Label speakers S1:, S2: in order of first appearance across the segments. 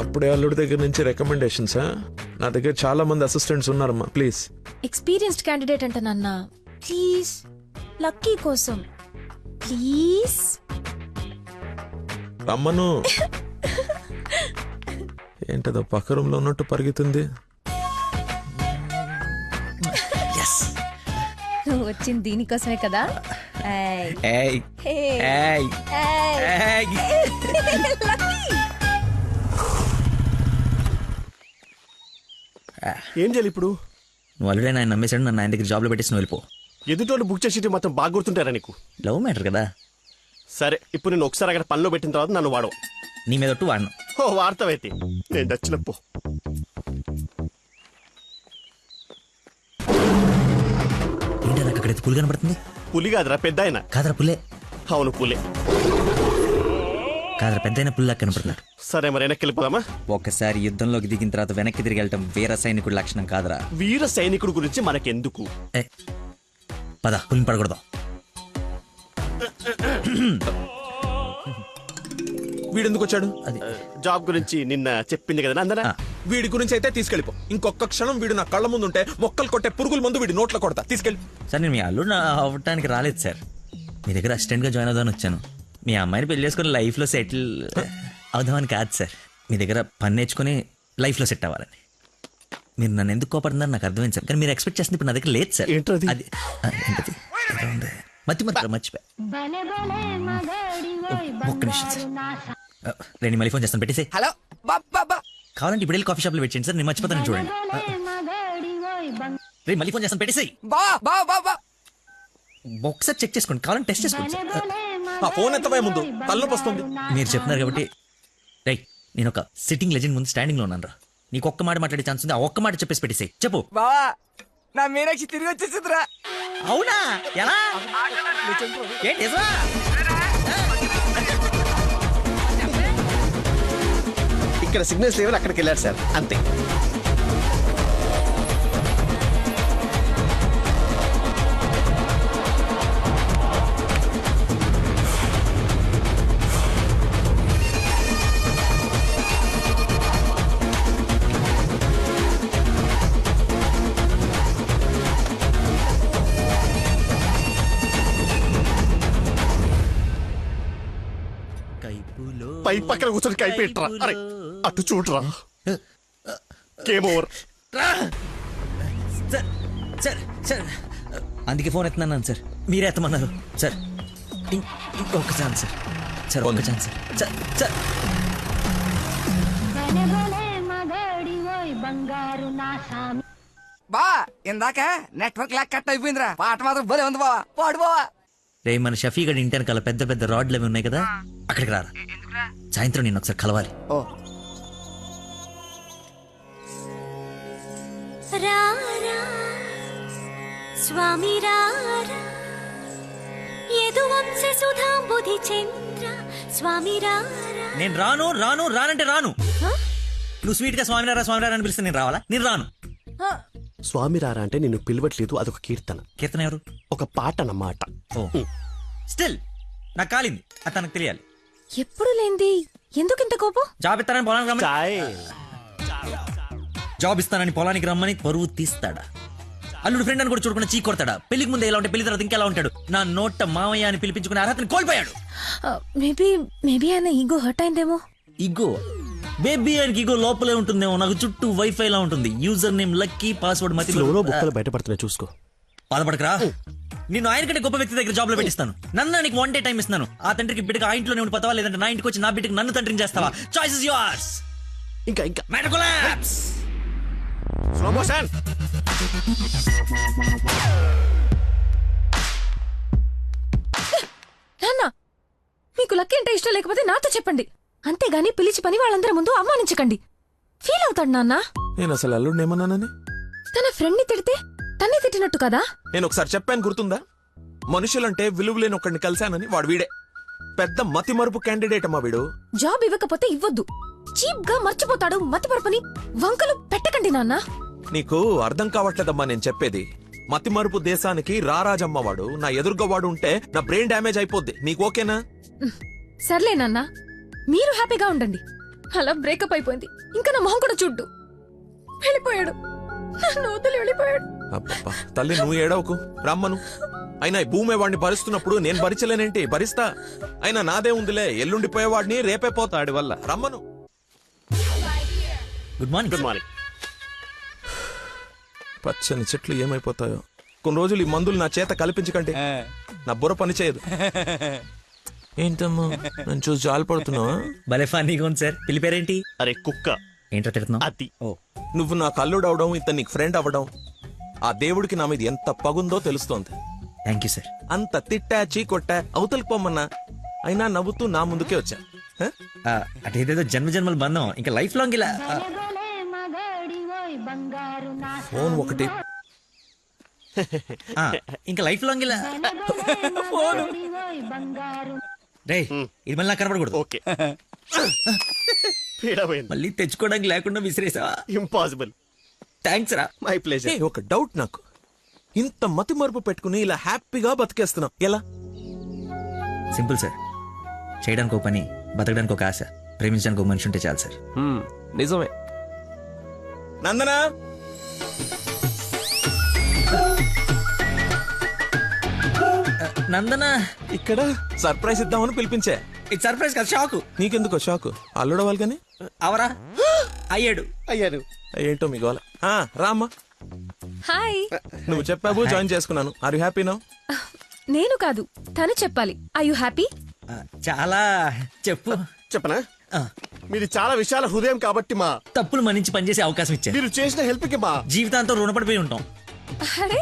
S1: అప్పుడే అల్లుడి దగ్గర నుంచి రికమెండేషన్స్. నా దగ్గర చాలా మంది అసిస్టెంట్స్ ఉన్నారమ్మా. ప్లీజ్.
S2: ఎక్స్పీరియన్స్డ్ క్యాండిడేట్ అంట నాన్న. ప్లీజ్ లక్కీ కోసం ప్లీజ్.
S1: రమ్మను. ఏంటదో పక్క రూమ్ లో ఉన్నట్టు పరిగెత్తుంది.
S2: నువ్వు వచ్చింది దీనికోసమే కదా.
S3: ఏం చేయాలి ఇప్పుడు?
S4: నువ్వు ఆల్రెడీ ఆయన నమ్మేశాడు, నన్ను ఆయన దగ్గర జాబ్లో పెట్టేసి నువ్వు వెళ్ళిపో.
S3: ఎదుటోళ్ళు బుక్ చేసి మొత్తం బాగా గుర్తుంటారా నీకు?
S4: లవ్ మ్యాటర్ కదా.
S3: సరే, ఇప్పుడు నేను ఒకసారి అక్కడ పనిలో పెట్టిన తర్వాత నన్ను వాడవు.
S4: నీ మీద ఒట్టు వాడను.
S3: ఓ వార్తవైతే నేను దచ్చినప్పు.
S4: ఏంటి నాకు అక్కడైతే పులి కనపడుతుంది?
S3: పులి కాదురా, పెద్ద ఆయన.
S4: కాదరా పుల్లే.
S3: అవును పులే.
S4: కాదరా పెద్ద అయిన పుల్లా కనపడుతున్నాడు.
S3: సరే మరి వెనక్కి వెళ్ళిపోదామా?
S4: ఒకసారి యుద్ధంలోకి దిగిన తర్వాత వెనక్కి తిరిగి వెళ్ళటం వీర సైనికుడి లక్షణం కాదరా.
S3: వీర సైనికుడు గురించి మనకెందుకు?
S4: పద, పులిని పడకూడదు.
S1: వీడెందుకు వచ్చాడు?
S4: అది
S3: జాబ్ గురించి నిన్న చెప్పింది కదా అందరా.
S1: వీడి గురించి అయితే తీసుకెళ్ళిపో. ఇంకొక క్షణం వీడు నా కళ్ళ ముందు ఉంటే మొక్కలు కొట్టే పురుగుల ముందు వీడి నోట్లో కొడతా. తీసుకెళ్ళి.
S4: సార్ నేను మీ అల్లుడు అవ్వటానికి రాలేదు సార్, మీ దగ్గర అసిస్టెంట్గా జాయిన్ అవుదామని వచ్చాను. మీ అమ్మాయిని పెళ్లి చేసుకుని లైఫ్లో సెటిల్ అవుదామని కాదు సార్, మీ దగ్గర పని నేర్చుకుని లైఫ్లో సెట్ అవ్వాలని. మీరు నన్ను ఎందుకు కోపడుతున్నారు నాకు అర్థమైంది సార్, కానీ మీరు ఎక్స్పెక్ట్ చేస్తుంది ఇప్పుడు నా దగ్గర లేదు సార్.
S3: ఏంటది?
S4: అది ఏంటది? మర్చిపోయా. ఒక్క నిమిషం సార్, రండి మళ్ళీ ఫోన్ చేస్తాను, పెట్టేసి.
S5: హలో బాబా,
S4: కావాలంటే ఇప్పుడు వెళ్ళి కాఫీ షాప్లో వెయిట్ చేయండి సార్, నేను మర్చిపోతాను చూడండి. రేపు మళ్ళీ ఫోన్ చేస్తాను, పెట్టేసి.
S5: బా
S4: ఒకసారి చెక్ చేసుకోండి, కావాలంటే టెస్ట్ చేసుకోండి సార్.
S1: ఆ ఫోన్ ఎత్తవే ముందు, తలనొప్పి వస్తుంది.
S4: మీరు చెప్తున్నారు కాబట్టి రైట్, నేను ఒక సిట్టింగ్ లెజెండ్ ముందు స్టాండింగ్ లో ఉన్నాను రా. నీకు ఒక్క మాట మాట్లాడే ఛాన్స్ ఉంది, ఆ ఒక్క మాట చెప్పేసి పెట్టేసి చెప్పు.
S5: బావా, నా మీనాక్షి తిరిగి వచ్చేసిందిరా.
S4: అవునా? ఎలా? ఏంటి నిజమా?
S3: ఇక్కడ సిగ్నల్స్ లేవని అక్కడికి వెళ్ళారు సార్, అంతే. పై పక్కన కూర్చొని కైపెట్టరా. అరే అటు చూడరా. Game over.
S4: Sir sir sir, అందుకే ఫోన్ ఎత్తున్నాను సార్, మీరే ఎత్తమన్నారు సార్. ఇంకొక ఛాన్స్ సార్, సార్ ఒక్క ఛాన్స్ సార్. సార్
S5: బా, ఇందాక నెట్వర్క్ లాక్ కట్ అయిపోయిందిరా. పాట మాత్రం భలే ఉంది బావా, పాడు బావా.
S4: రే మన షఫీ గడి ఇంటి వెనకాల పెద్ద పెద్ద రాడ్లు అవి ఉన్నాయి కదా, అక్కడికి రారా. సాయంత్రం నేను ఒకసారి కలవాలి.
S5: ఓ
S2: రారా స్వామి రారా, యదువంశ సుధాంబుధి చంద్ర స్వామి రారా.
S4: నేను రాను రాను రానంటే రాను. నువ్వు స్వీట్ గా స్వామినారా స్వామినారా అని పిలిస్తే నేను రావాలా? నేను రాను.
S3: స్వామి రారా అంటే నిన్ను పిలవట్లేదు, అదొక కీర్తన.
S4: కీర్తన ఎవరు?
S3: ఒక పాట అన్నమాట.
S4: ఓ స్టిల్ నాకు కాలింది, అది తనకు తెలియాలి.
S2: ఎప్పుడు లేంది ఎందుకు ఇంత కోపం?
S4: జాబ్ ఇస్తానని పొలానికి రమ్మని,
S3: చాయ్.
S4: జాబ్ ఇస్తానని పొలానికి రమ్మని పరువు తీస్తాడా? అల్లుడు ఫ్రెండ్ అని కూడా చూడకుండా చీ కొడతాడా? పెళ్లికి ముందు ఎలా ఉంటే పెళ్లి తర్వాత ఇంకెలా ఉంటాడు? నా నోట మామయ్య అని పిలిపించుకునే అర్హతని కోల్పోయాడు.
S2: మేబీ ఆయన ఈగో హర్ట్ అయిందేమో.
S4: ఇగో బేబీ ఆయనకి ఇగో లోపలే ఉంటుందేమో, నాకు చుట్టూ వైఫై లా ఉంటుంది. యూజర్ నేమ్ లక్కీ, పాస్వర్డ్ మతి.
S3: ఫ్లోలో బుక్కలు బయటపడుతున్నాయి చూసుకో.
S4: బాధపడకరా, నేను ఆయన కంటే గొప్ప వ్యక్తి దగ్గర జాబ్ లో పెట్టిస్తాను. నన్ను నీకు 1 day టైం ఇస్తున్నాను. ఆ తండ్రికి బిడ్డగా ఆ ఇంట్లోనే ఉండి పోతావా, లేదంటే నా ఇంటికి వచ్చి నా బిడ్డకి నన్ను తండ్రిని చేస్తావా? Choice is yours.
S3: ఇంకా
S4: మ్యాటర్ కొలాప్స్.
S3: Slow motion.
S2: నాన్న, మీకు లక్కీ అంటే ఇష్టం లేకపోతే నాతో చెప్పండి, అంతేగాని పిలిచి పని వాళ్ళందరి ముందు అవమానించకండి. ఫీల్ అవుతాడు నాన్న.
S1: నేను అసలు అల్లుడిని ఏమన్నానని?
S2: తన ఫ్రెండ్ ని తిడితే తన్ని తిట్టినట్టు కదా.
S1: నేను ఒకసారి చెప్పాను, గుర్తుందా? మనుషులంటే విలువలేని ఒకడిని కలిశానని. వాడు వీడే పెద్ద మతి మరుపు క్యాండిడేట్ అమ్మా వీడు.
S2: జాబ్ ఇవ్వకపోతే ఇవ్వద్దు, చీప్ గా మర్చిపోతాడు. మతి మరుపుని వంకలు పెట్టకండి నాన్న.
S1: నీకు అర్థం కావట్లేదమ్మా నేను చెప్పేది. మతి మరుపు దేశానికి రారాజమ్మ వాడు. నా ఎదురుగా వాడు ఉంటే నా బ్రెయిన్ డ్యామేజ్ అయిపోద్ది. నీకు ఓకేనా?
S2: సర్లే నాన్న, మీరు హ్యాపీగా ఉండండి, అలా బ్రేకప్ అయిపోయింది. ఇంకా నా మొహం కూడా చూడ్డు. వెళ్ళిపోయాడు, నన్ను వదిలి వెళ్ళిపోయాడు.
S1: అబ్బబ్బా, తల్లి నువ్వు ఏడవకు, రమ్మను. అయినా ఈ భూమి వాడిని భరిస్తున్నప్పుడు నేను భరించలేనేంటి? భరిస్తా. అయినా నాదే ఉందిలే, ఎల్లుండిపోయేవాడిని రేపే పోతాడి వల్ల. రమ్మను.
S4: Good morning.
S3: Good morning.
S1: పచ్చని చెట్లు ఏమైపోతాయో. కొన్ని రోజులు ఈ మందులు నా చేత కల్పించకండి, నా బుర్ర పని చేయదు. ఏంటమ్మా నన్ను చూసి జాలిపడుతున్నావా?
S4: భలే ఫన్నీగా ఉంది సార్. పిల్లి పేరేంటి?
S3: అరే కుక్క.
S4: ఏంటో తిడుతున్నావు?
S3: అతి.
S4: ఓ,
S1: నువ్వు నాకు అల్లుడు అవడం, ఇతను నీకు ఫ్రెండ్ అవ్వడం, ఆ దేవుడికి నా మీద ఎంత పగుందో తెలుస్తోంది.
S4: Thank you sir.
S1: అంత తిట్టా చీకొట్టా అవతలికి పొమ్మన్నా అయినా నవ్వుతూ నా ముందుకే వచ్చా. హ?
S4: అదేదేదో జన్మ జన్మల బంధం ఇంకా లైఫ్ లాంగ్ ఇలా.
S1: ఫోన్ ఒకటి.
S4: ఇంకా లైఫ్ లాంగ్ ఇలా. రే ఇది మళ్ళీ నాకు కనపడకూడదు.
S3: ఓకే. పీడ పోయింది.
S4: మళ్ళీ తెచ్చుకోవడానికి లేకుండా విసిరేసావా?
S3: ఇంపాసిబుల్.
S4: థ్యాంక్స్ రా.
S3: My
S1: A,
S3: pleasure.
S1: ఒక డౌట్ నాకు. ఇంత మతి మరుపు పెట్టుకుని ఇలా హ్యాపీగా బతికేస్తున్నాం ఎలా?
S4: Simple sir. చేయడానికి ఒక పని, బతకడానికి ఒక ఆశ, ప్రేమించడానికి ఒక మనిషి ఉంటే చాలు సార్.
S1: నిజమే. నందనా,
S4: నందన
S1: ఇక్కడ సర్ప్రైజ్ ఇద్దామని పిలిపించే.
S4: ఇది సర్ప్రైజ్ కదా, షాకు.
S1: నీకెందుకో షాకు? అల్లుడవాలి కానీ
S4: అవరా అయ్యాడు.
S3: అయ్యారు.
S1: ఏంటో మీ గోల. రామ్మా,
S2: హాయ్.
S1: నువ్వు చెప్పావు, జాయిన్ చేసుకున్నాను. Are you happy now?
S2: నేను కాదు, తను చెప్పాలి. I you happy?
S4: చాలా. చెప్పు.
S3: చెప్పనా?
S4: ఆ,
S3: మీది చాలా విశాల హృదయం కాబట్టి మా
S4: తప్పులు మన్నించి పనిచేసే అవకాశం ఇచ్చాను.
S3: మీరు చేసిన హెల్ప్ కి మా
S4: జీవితాంతం రుణపడిపోయి ఉంటాం.
S2: అరే,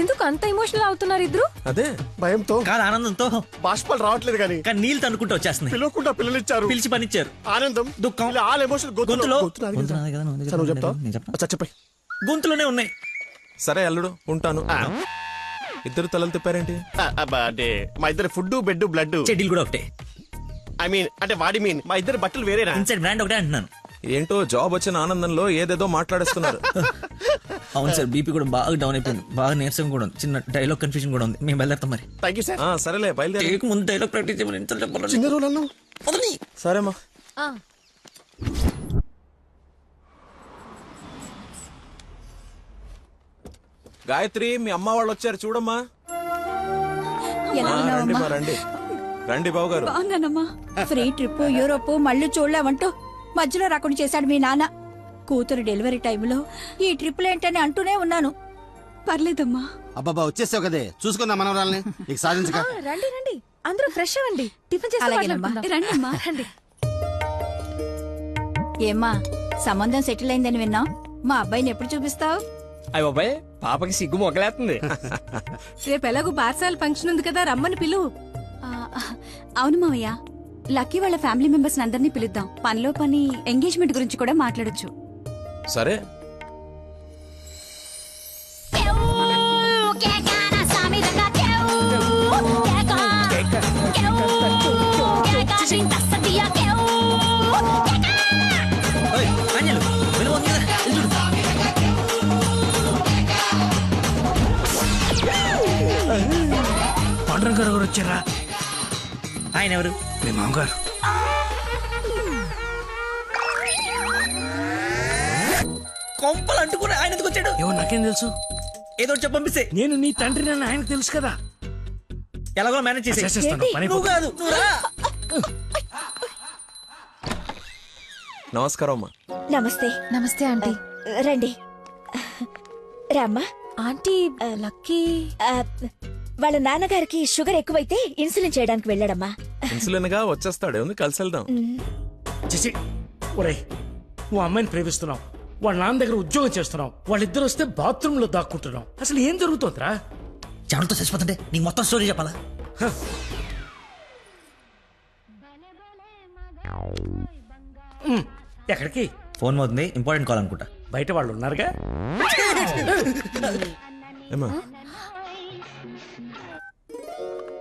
S2: ఎందుకు అంత ఎమోషనల్ అవుతున్నారు ఇద్దరు?
S1: అదే
S3: భయంతో
S4: కాదు ఆనందంతో.
S3: బాష్పాలు రావట్లేదు కానీ
S4: కానీ నీళ్ళు తనుకుంటూ వచ్చేస్తున్నాయి.
S3: పిలవకుండా పిల్లలిచ్చారు.
S4: పిలిచి పనిచ్చారు.
S3: ఆనందం,
S4: దుఃఖం,
S3: ఇలా ఆల్ ఎమోషన్
S4: గొంతులో.
S3: గొంతులో
S4: గొంతు నాది కదా, నువ్వు
S3: సరే, నువ్వు చెప్తావా?
S4: నేను చెప్పనా?
S3: అచ్చా, చెప్పండి.
S4: గొంతులోనే ఉన్నాయి.
S1: సరే అల్లుడు, ఉంటాను. ఇద్దరు తలలు తిప్పారేంటి?
S3: అంటే మా ఇద్దరు ఫుడ్ బెడ్ బ్లడ్.
S4: చెడ్డీలు కూడా ఒకటే.
S3: ఐ మీన్ అంటే వాడి మీన్ మా ఇద్దరు బట్టలు వేరేనా?
S4: ఇన్సైడ్ బ్రాండ్ ఒకటే అంటున్నాను.
S1: ఏంటో జాబ్ వచ్చిన ఆనందంలో ఏదేదో మాట్లాడేస్తున్నారు.
S4: అవును సార్, బీపీ కూడా బాగా డౌన్ అయిపోయింది. బాగా నీరసం కూడా ఉంది. చిన్న డైలాగ్ కన్ఫ్యూజన్ కూడా ఉంది. మేము బయలుదేరుతాం మరి.
S3: Thank you sir.
S1: సరేలే, బయలుదేరి.
S4: చేయక ముందు డైలాగ్ ప్రాక్టీస్ చేయమని ఎంత చెప్పాలి?
S3: చిన్న రోజులు అన్నావు.
S1: సరేమ్మా. గాయత్రి, మీ అమ్మ వాళ్ళు వచ్చారు చూడమ్మా. రండి మా, రండి రండి బాబు గారు.
S6: బాగున్నానమ్మా. ఫ్రీ ట్రిప్ యూరోప్ మళ్ళీ చూడలేమంటూ మధ్యలో రాకుండా చేశాడు మీ నాన్న. కూతురు డెలివరీ టైంలో ఈ ట్రిప్లు ఏంటని అంటూనే ఉన్నాను. పర్లేదమ్మా.
S7: అబ్బాబా వచ్చేసావు కదే, చూసుకుందాం మనవరాల్ని. ఇక సాధించక.
S2: రండి రండి, అందరూ ఫ్రెష్ అవ్వండి. టిఫిన్ చేసి
S6: అలాగేనమ్మా. రండమ్మా.
S2: రండి.
S6: ఏమ్మా, సంబంధం సెటిల్ అయిందని విన్నాం. మా అబ్బాయిని ఎప్పుడు చూపిస్తావు?
S8: అయ్య బాబాయ్, పాపకి సిగ్గు మొగలేస్తుంది.
S2: రేపు ఎలాగో బార్సాల ఫంక్షన్ ఉంది కదా, రమ్మని పిలువు.
S6: అవును మావయ్య, లక్కీ వాళ్ళ ఫ్యామిలీ మెంబర్స్ అందరినీ పిలుద్దాం. పనిలో పని ఎంగేజ్మెంట్ గురించి కూడా మాట్లాడొచ్చు.
S1: సరే.
S4: ఓయ్, ఆంజలు, వెలుగు ఉంది కదా, వెళ్ళి చూడు.
S8: పాండురంగ గారు వచ్చారా?
S4: ఆయన ఎవరు?
S8: మీ మామగారు.
S4: కొంపలు అంటుకుని ఆయన ఎందుకు వచ్చాడు?
S8: ఏమో నాకేం తెలుసు.
S4: ఏదో ఒకటి చెప్పి పంపిస్తే
S8: నేను నీ తండ్రి నన్ను ఆయనకు తెలుసు కదా.
S4: ఎలాగో మేనేజ్ చేసే.
S8: చేసేస్తాను, పని
S4: నువ్వు కాదు, నువ్వు రా.
S1: నమస్కారం అమ్మా.
S2: నమస్తే. నమస్తే ఆంటీ.
S9: రండి రామ్మా.
S2: ఆంటీ, లక్కీ
S9: వాళ్ళ నాన్నగారికి షుగర్ ఎక్కువైతే ఇన్సులిన్ చేయడానికి వెళ్ళాడమ్మా.
S1: ఇన్సులిన్ గా వచ్చేస్తాడు, ఉంది కలిసి వెళ్దాం.
S8: చేసి ఒరేయ్, నువ్వు అమ్మాయిని ప్రేమిస్తున్నావు, వాళ్ళ నాన్న దగ్గర ఉద్యోగం చేస్తున్నావు, వాళ్ళిద్దరు వస్తే బాత్రూమ్ లో దాక్కుంటున్నావు. అసలు ఏం జరుగుతోందిరా?
S4: చెమటతో చచ్చిపోతుంటే నీకు మొత్తం స్టోరీ చెప్పాలా?
S8: ఎక్కడికి?
S4: ఫోన్ అవుతుంది, ఇంపార్టెంట్ కాల్ అనుకుంటా.
S8: బయట వాళ్ళు ఉన్నారుగా.
S1: ఏమా?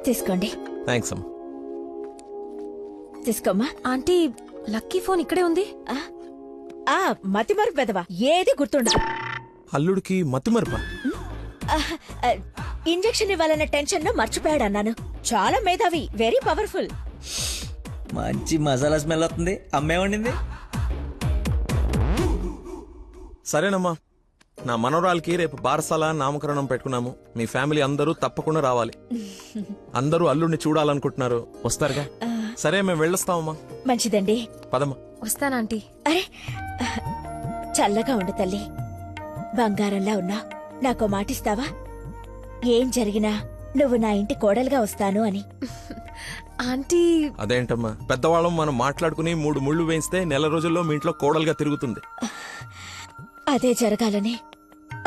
S9: తీసుకోండి.
S1: థ్యాంక్స్ అమ్మా.
S9: తీసుకోమ్మా.
S2: ఆంటీ, లక్కీ ఫోన్ ఇక్కడే ఉంది.
S9: ఆ మతిమరు పెదవా, ఏది గుర్తుండదు.
S1: అల్లుడికి మతి మరపా?
S9: ఇంజెక్షన్ ఇవ్వాలన్న టెన్షన్ లో మర్చిపోయాడు అన్నాను. చాలా మేధావి, వెరీ పవర్ఫుల్.
S4: మంచి మసాలా స్మెల్ వస్తుంది. అమ్మే వండింది.
S1: సరేనమ్మా, నా మనవరాలకి రేపు బారసాల నామకరణం పెట్టుకున్నాము. మీ ఫ్యామిలీ అందరూ తప్పకుండా రావాలి. అందరూ అల్లుడిని చూడాలనుకుంటున్నారు, వస్తారుగా? సరే, మేము వెళ్ళొస్తామమ్మా.
S9: మంచిదండి.
S1: పదమ్మా.
S2: వస్తానంటీ.
S9: అరే చల్లగా ఉండు తల్లి, బంగారంలా ఉన్నా. నాకో మాటిస్తావా? ఏం జరిగినా నువ్వు నా ఇంటి కోడలుగా వస్తాను అని.
S2: ఆంటీ
S1: అదేంటమ్మా, పెద్దవాళ్ళం మనం మాట్లాడుకుని 3 ముళ్ళు వేయిస్తే నెల రోజుల్లో మీ ఇంట్లో కోడలుగా తిరుగుతుంది.
S9: అదే జరగాలని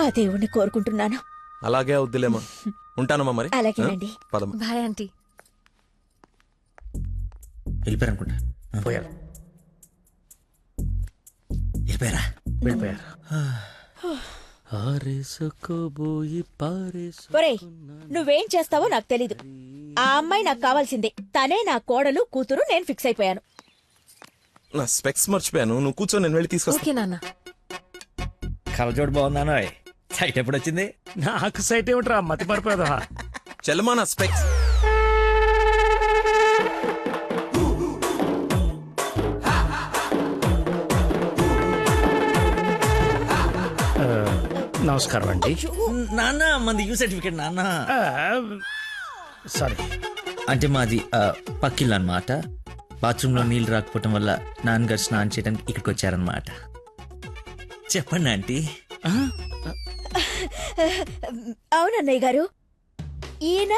S9: ఆ దేవుణ్ణి కోరుకుంటున్నాను.
S1: అలాగే అవుద్దిలేమ్మా. ఉంటానమ్మా మరి.
S9: అలాగేనండి.
S1: పదమ్మా.
S2: Bye aunty.
S4: వెళ్ళిపోయారు అనుకుంటా.
S8: పోయారు
S4: వెళ్ళిపోయారా?
S8: వెళ్ళిపోయారు.
S9: ఒరేయ్, నువ్వేం చేస్తావో నాకు తెలీదు. ఆ అమ్మాయి నాకు కావాల్సిందే. తనే నా కోడలు కూతురు. నేను ఫిక్స్ అయిపోయాను.
S1: నా స్పెక్స్ మర్చిపోయాను. నువ్వు కూర్చో, నేను వెళ్ళి తీసుకొస్తా.
S2: ఓకే నాన్న.
S4: కలజోడు బాగున్నాను. సైట్ ఎప్పుడు వచ్చింది?
S8: నాకు సైట్ ఏమిట్రా, మతి మరిపోదా?
S1: చెల్లమా నా స్పెక్స్.
S8: నమస్కారం అండి.
S4: నాన్న మంది యూ సర్టిఫికేట్ నాన్న.
S8: సారీ.
S4: అంటే మాది పక్కిల్లు అనమాట. బాత్రూంలో నీళ్లు రాకపోవటం వల్ల నాన్నగారు స్నానం చేయడానికి ఇక్కడికి వచ్చారనమాట. చెప్పండి ఆంటీ.
S9: అవునన్నయ్య గారు, ఈయన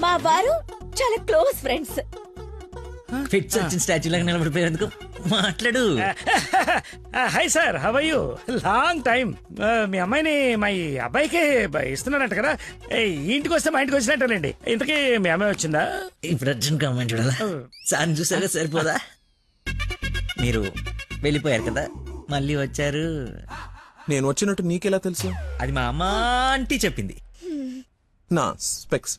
S9: మా వారు చాలా క్లోజ్ ఫ్రెండ్స్.
S4: ఫిట్స్ వచ్చిన స్టాచ్యూ లాగా నిలబడిపోయేందుకు మాట్లాడు.
S8: Hi sir, how are you? Long time. మీ అమ్మాయిని మా ఈ అబ్బాయికి ఇస్తున్నారంట కదా. ఈ ఇంటికి వస్తే మా ఇంటికి వచ్చినట్టేనండి. ఇంతకీ మీ అమ్మాయి వచ్చిందా?
S4: ఇప్పుడు అర్జున్ కామెంట్ చూడాలా? సార్ చూసారా సరిపోదా? మీరు వెళ్ళిపోయారు కదా, మళ్ళీ వచ్చారు.
S1: నేను వచ్చినట్టు నీకెలా తెలుసు?
S4: అది మా అమ్మ ఆంటీ చెప్పింది.
S1: నా స్పెక్స్.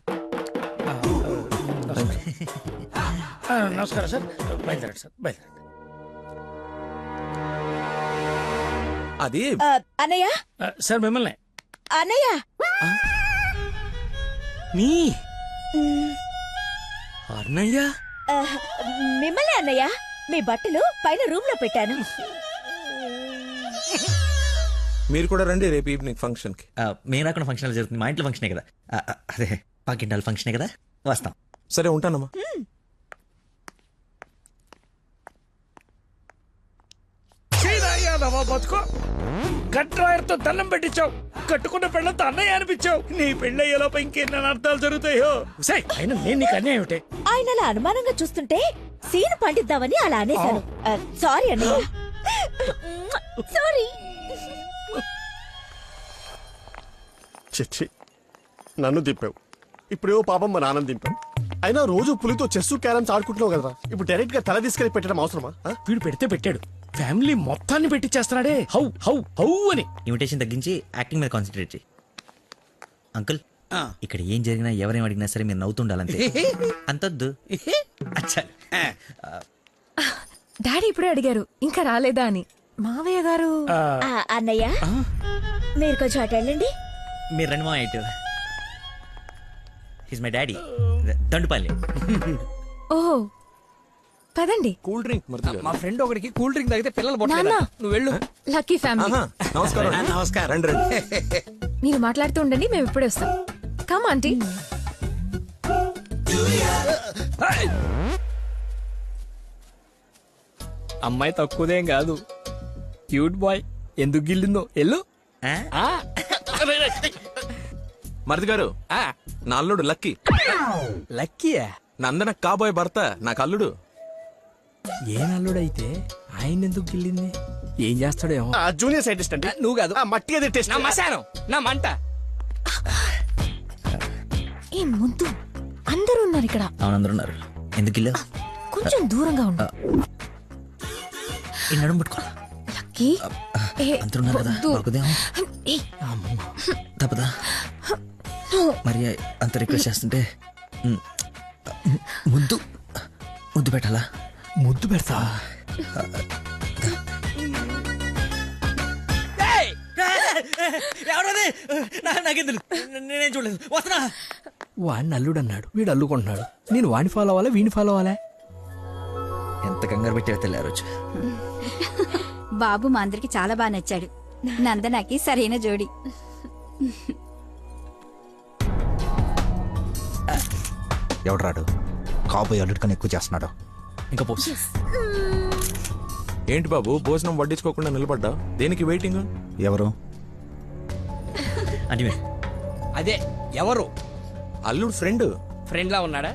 S8: నమస్కారం సార్. బయలుదేరండి సార్, బయలుదేరండి.
S1: అది
S9: అన్నయ్య,
S8: సార్ మిమ్మల్ని.
S9: అన్నయ్య,
S8: మీ అన్నయ్య?
S9: మిమ్మల్ని అన్నయ్య. మీ బట్టలు పైన రూమ్ లో పెట్టాను.
S1: మీరు కూడా రండి రేపు ఈవినింగ్ ఫంక్షన్ కి.
S4: మేము రాకుండా ఫంక్షన్ జరుగుతుంది. మా ఇంట్లో ఫంక్షనే కదా. అదే పాకింటాల ఫంక్షనే కదా. వస్తాం.
S1: సరే, ఉంటానమ్మా.
S8: బతుకో కట్రాయర్తో దండం పెట్టించావు. కట్టుకున్న పెళ్ళంతా అన్నయ్య అనిపించావు. నీ పెళ్ళయ్యేలోపు ఇంకెన్ని అర్థాలు జరుగుతాయో. అయినా నేను నీకు అన్యాయం ఏమిటి?
S9: ఆయన అలా అనుమానంగా చూస్తుంటే సీన్ పండిద్దామని అలా అనేశాను. సారీ అన్నయ్య, సారీ.
S3: చిచ్చి, నన్ను దింపావు. ఇప్పుడేవో పాపం మా నాన్న దింపావు. అయినా రోజు పులితో చెస్ క్యారమ్స్ ఆడుకుంటున్నావు కదా. ఇప్పుడు డైరెక్ట్ గా తల తీసుకెళ్లి పెట్టడం అవసరమా?
S8: వీడు పెడితే పెట్టాడు, ఫ్యామిలీ మొత్తాన్ని పెట్టిచ్చేస్తున్నాడే. హౌ హౌ హౌ అని.
S4: ఇన్విటేషన్ తగ్గించి యాక్టింగ్ మీద కాన్సన్ట్రేట్ చేయి. అంకుల్, ఇక్కడ ఏం జరిగినా ఎవరేం అడిగినా సరే మీరు నవ్వుతుండాలంతే. అంతొద్దు. అచ్చా.
S2: డాడీ ఇప్పుడే అడిగారు ఇంకా రాలేదా అని. మావయ్య గారు.
S9: అన్నయ్య, మీరు కొంచెం అటు వెళ్ళండి.
S4: మీరు రండి మా ఇటు. His my daddy, Dandupalli.
S2: ఓహో, పదండి.
S1: కూల్ డ్రింక్
S5: మా ఫ్రెండ్ ఒకడికి కూల్ డ్రింక్ తాగితే పిల్లలు
S2: నాన్న.
S5: పుట్టలేదు. నువ్వు వెళ్ళు.
S2: Lucky family.
S1: నమస్కారం.
S5: నమస్కారం.
S1: రండి రండి.
S2: మీరు మాట్లాడుతూ ఉండండి, మేము ఇప్పుడే వస్తాం. Come aunty.
S5: అమ్మాయి తక్కువదేం కాదు, క్యూట్ బాయ్. ఎందుకు గిల్లిందో ఎల్లు.
S1: మరిది గారు, నా అల్లుడు లక్కీ.
S5: లక్కీయా?
S1: నందన కాబోయే భర్త నాకు అల్లుడు.
S5: ఏ నల్లుడైతే ఆయన ఎందుకు గిల్లింది? ఏం చేస్తాడేమో.
S3: జూనియర్ సైంటిస్ట్ అండి.
S5: నువ్వు కాదు,
S3: మట్టి అది టెస్ట్.
S5: నా మశానం, నా మంట.
S2: ఏ ముద్దు, అందరూ ఉన్నారు ఇక్కడ.
S4: అవునందరూ ఉన్నారు. ఎందుకు ఇల్లు?
S2: కొంచెం దూరంగా ఉండు.
S4: ఈ నడుము పట్టుకో.
S2: లక్కీ. ఏ,
S4: అందరూ ఉన్నారు కదా,
S2: వద్దు.
S4: దొరకదేమో.
S2: ఏ,
S4: తప్పదా? మరి అంత రిక్వెస్ట్ చేస్తుంటే ముద్దు ముద్దు పెట్టాలా?
S5: ముద్దు పెడతా.
S4: నేనేం చూడలేదు. వస్తున్నా.
S5: వాడిని అల్లుడు అన్నాడు, వీడు అల్లుకుంటున్నాడు. నేను వాడిని ఫాలో అవ్వాలా, వీడిని ఫాలో అవ్వాలా?
S4: ఎంత కంగారు పెట్టారో తెల్లి ఆ రోజు.
S6: బాబు మా అందరికి చాలా బాగా నచ్చాడు. నందనకి సరైన జోడి.
S10: ఎవడు రాడు కాబోయే అల్లుడి కన్నా ఎక్కువ చేస్తున్నాడు.
S4: ఇంకా పోస్.
S1: ఏంటి బాబు భోజనం వడ్డించుకోకుండా నిలబడ్డా? దేనికి వెయిటింగ్?
S10: ఎవరు?
S4: అంటే మీరు
S5: అదే ఎవరు?
S1: అల్లుడు ఫ్రెండ్.
S5: ఫ్రెండ్ లా ఉన్నాడా?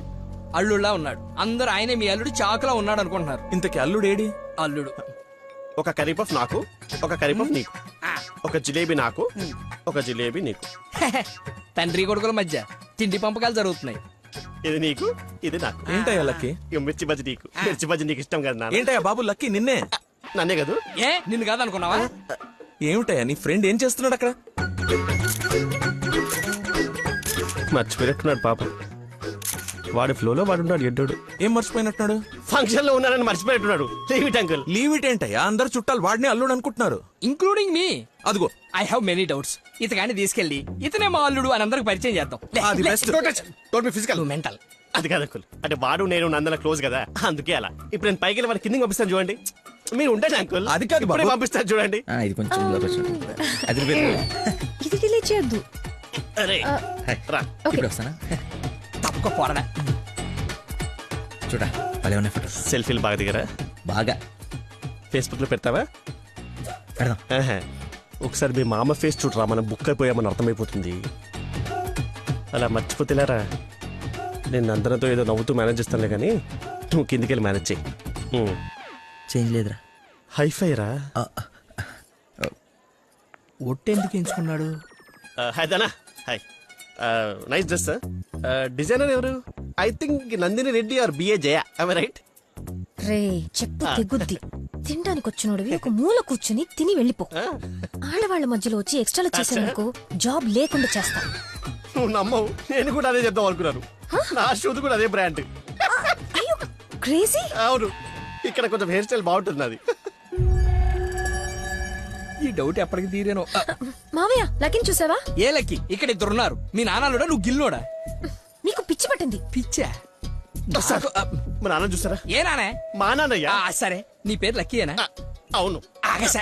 S5: అల్లుడులా ఉన్నాడు. అందరూ ఆయనే మీ అల్లుడు చాకులా ఉన్నాడు అనుకుంటున్నారు.
S1: ఇంతకి అల్లుడు ఏడి?
S5: అల్లుడు
S3: ఒక కర్రీ పఫ్ నాకు, ఒక కర్రీ పఫ్ నీకు, ఒక జిలేబీ నాకు, ఒక జిలేబీ నీకు.
S5: తండ్రి కొడుకుల మధ్య తిండి పంపకాలు జరుగుతున్నాయి.
S3: ఇది నీకు, ఇది నాకు.
S1: ఏంటయ్యా లక్కీ?
S3: ఇక మిర్చి బజ్జి నీకు, మిర్చి బజ్జి నీకు ఇష్టం కదా నాన్న?
S1: ఏంటయ్యా బాబు లక్కీ నిన్నే?
S3: నన్నే కదా.
S5: ఏ నిన్ను కాదనుకున్నావా?
S1: ఏమిటయ్యా నీ ఫ్రెండ్ ఏం చేస్తున్నాడు అక్కడ?
S3: మర్చిపోయినట్టున్నాడు పాప. వాడి ఫ్లోలో వాడు ఉన్నాడు ఎడ్డోడు.
S1: ఏం మర్చిపోయినట్టున్నాడు?
S3: ఫంక్షన్ లో ఉన్నానని మర్చిపోయినట్టున్నాడు. Leave it uncle.
S1: Leave it ఏంటయ్యా? అందరు చుట్టాలు వాడిని అల్లుడు అనుకుంటున్నారు.
S5: Including me.
S1: అదిగో
S5: ఐ హావ్ మెనీ డౌట్స్. ఇతగాని తీసుకెళ్లి ఇతనే మా అల్లుడు అని అందరికి పరిచయం చేద్దాం.
S1: అది best.
S3: Physical
S5: mental.
S3: అది కాదు అంకుల్. అంటే వాడు నేను నందన క్లోజ్ కదా, అందుకే అలా. ఇప్పుడు నేను పైకి వెళ్ళి వాడి కిందకి పంపిస్తాను చూడండి. మీరు ఉండండి అంకుల్.
S1: అది కాదు బాబు.
S3: ఇప్పుడే పంపిస్తాను చూడండి.
S4: ఇది కొంచెం అది
S2: ఇది డిలీట్ చేయొద్దు.
S3: అరే రా.
S4: ఇప్పుడు వస్తానా?
S5: తప్పక పోరడా.
S4: చూడా భలే ఉన్నాయి ఫోటో.
S3: సెల్ఫీలు బాగా దిగరా?
S4: బాగా
S3: ఫేస్బుక్ లో పెడతావా?
S4: పెడదాం.
S3: ఆహా. ఒకసారి మీ మామ ఫేస్ చూడరా, మనం బుక్ అయిపోయామని అర్థమైపోతుంది. అలా మర్చిపోతేలారా. నేను అందరితో ఏదో నవ్వుతూ మేనేజ్ చేస్తానులే కానీ నువ్వు కిందికి వెళ్ళి మేనేజ్ చెయ్యి.
S4: చేంజ్ లేదురా.
S3: హైఫై రా.
S5: ఒట్టెందుకు ఎంచుకున్నాడు?
S3: Hi Dana. Hi. Nice dress. Designer ఎవరు? I think Nandini Reddy or బిఏ జయ. I right?
S2: రే చెప్పు తెగుద్ది. తినడానికి వచ్చినోడివి ఒక మూల కూర్చుని తిని వెళ్ళిపో. ఆడవాళ్ళ మధ్యలో వచ్చి ఎక్స్ట్రాలు చేసేందుకు జాబ్ లేకుండా చేస్తా.
S3: నువ్వు నమ్మవు, నేను కూడా అదే చెప్దాం అనుకున్నాను. నా షూది కూడా అదే బ్రాండ్.
S2: అయ్యో క్రేజీ.
S3: అవును, ఇక్కడ కొంచెం హెయిర్ స్టైల్ బాగుంటుంది అది.
S5: ఈ డౌట్ ఎప్పటికి తీరేనో.
S2: మావయ్య లకిన్ చూసావా?
S5: ఏ లక్కి? ఇక్కడ ఇద్దరున్నారు. మీ నాన్నలోడా నువ్వు గిల్లోడా?
S2: నీకు పిచ్చి పట్టింది.
S5: పిచ్చా?
S3: మా నాన్న చూసారా?
S5: ఏ నానే?
S3: మా నాన్నయ్య.
S5: సరే నీ పేరు లక్కీయేనా?
S3: అవును.
S5: ఆగసా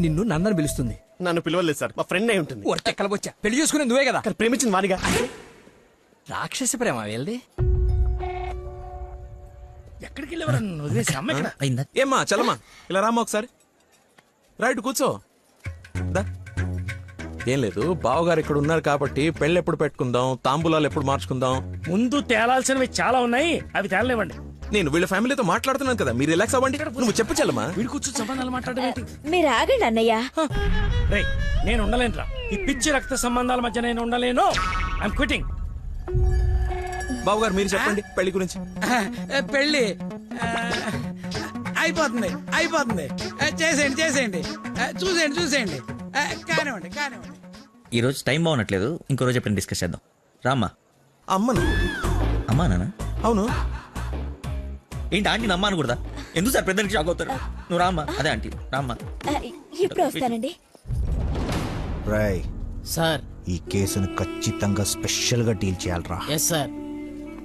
S5: నిన్ను నందని పిలుస్తుంది.
S3: నన్ను పిలవలేదు సార్, మా ఫ్రెండ్ అయి ఉంటుంది.
S5: వచ్చా పెళ్లి చేసుకునే నువ్వే కదా.
S3: కానీ ప్రేమించింది వానిగా.
S5: రాక్షస ప్రేమ వెళ్ళి
S8: ఎక్కడికి వెళ్ళేవారు? వదిలేసి అమ్మ ఇక్కడ.
S4: అయిందా?
S1: ఏమ్మా చలమా ఇలా రామ్మా ఒకసారి. రైట్ కూర్చో. దా. ఏం లేదు, బావగారు ఇక్కడ ఉన్నారు కాబట్టి పెళ్ళి ఎప్పుడు పెట్టుకుందాం, తాంబూలాలు ఎప్పుడు మార్చుకుందాం.
S8: ముందు తేలాల్సినవి చాలా ఉన్నాయి, అవి తేలనివ్వండి.
S1: నేను వీళ్ళ ఫ్యామిలీతో మాట్లాడుతున్నాను కదా, మీరు రిలాక్స్ అవ్వండి. నువ్వు చెప్పు చలమా.
S8: వీడి కూర్చొని సంబంధాలు మాట్లాడడం ఏంటి?
S9: మీరు ఆగండి అన్నయ్య.
S8: రేయ్ నేను ఉండలేనురా. ఈ పిచ్చి రక్త సంబంధాల మధ్య నేను ఉండలేను. I'm quitting.
S1: బావగారు మీరు చెప్పండి పెళ్లి గురించి.
S5: పెళ్ళి అయిపోతుంది. చేసేయండి. చూసేయండి. కానివ్వండి.
S4: ఈ రోజు టైం బాగున్నట్లేదు, ఇంకో రోజు ఎప్పుడైనా డిస్కస్ చేద్దాం. రామ్మా.
S1: అమ్మను.
S4: అమ్మా నాన్న?
S1: అవును.
S4: ఏంటి ఆంటీ నమ్మా అనకూడదా? ఎందుకు సార్ పెద్దకి షాక్ అవుతారు? నువ్వు రామ్మా. అదే ఆంటీ రామ్మా.
S9: ఇప్పుడు వస్తానండి.
S10: రాయ్
S5: సార్
S10: ఈ కేసును ఖచ్చితంగా స్పెషల్ గా డీల్ చేయాలరా.
S5: Yes sir.